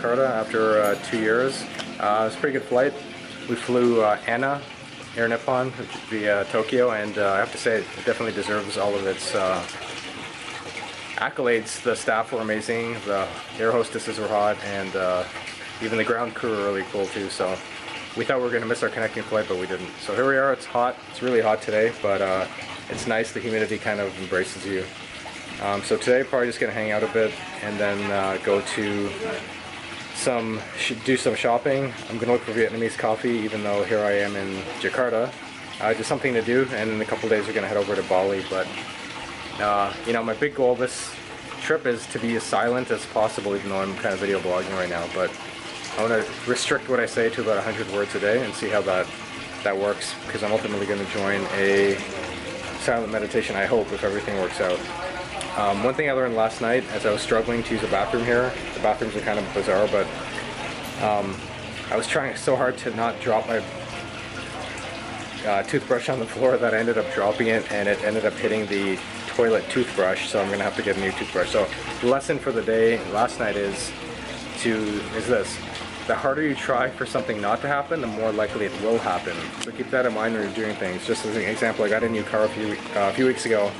Jakarta after 2 years. It was a pretty good flight. We flew ANA Air Nippon via Tokyo, and I have to say it definitely deserves all of its accolades. The staff were amazing, the air hostesses were hot, and even the ground crew were really cool too. So we thought we were going to miss our connecting flight, but we didn't. So here we are. It's hot. It's really hot today, but it's nice. The humidity kind of embraces you. So today probably just going to hang out a bit and then go to do some shopping. I'm going to look for Vietnamese coffee, even though here I am in Jakarta. Just something to do, and in a couple days we're going to head over to Bali. But you know, my big goal this trip is to be as silent as possible, even though I'm kind of video blogging right now. But I want to restrict what I say to about 100 words a day and see how that works, because I'm ultimately going to join a silent meditation, I hope, if everything works out. One thing I learned last night as I was struggling to use a bathroom here, the bathrooms are kind of bizarre, but I was trying so hard to not drop my toothbrush on the floor that I ended up dropping it, and it ended up hitting the toilet toothbrush, so I'm going to have to get a new toothbrush. So the lesson for the day last night is this: the harder you try for something not to happen, the more likely it will happen. So keep that in mind when you're doing things. Just as an example, I got a new car a few weeks ago,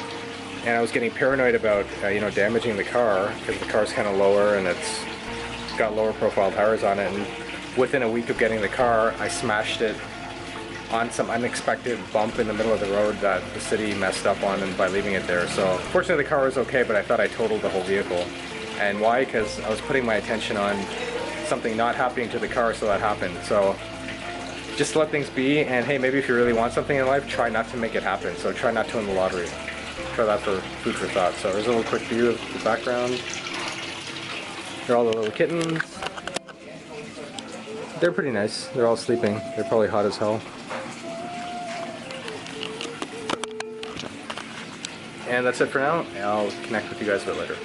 and I was getting paranoid about you know, damaging the car, because the car's kind of lower and it's got lower profile tires on it. And within a week of getting the car, I smashed it on some unexpected bump in the middle of the road that the city messed up on, and by leaving it there. So fortunately the car was okay, but I thought I totaled the whole vehicle. And why? Because I was putting my attention on something not happening to the car, so that happened. So just let things be, and hey, maybe if you really want something in life, try not to make it happen. So try not to win the lottery. Try that for food for thought. So here's a little quick view of the background. Here are all the little kittens. They're pretty nice. They're all sleeping. They're probably hot as hell. And that's it for now. I'll connect with you guys a bit later.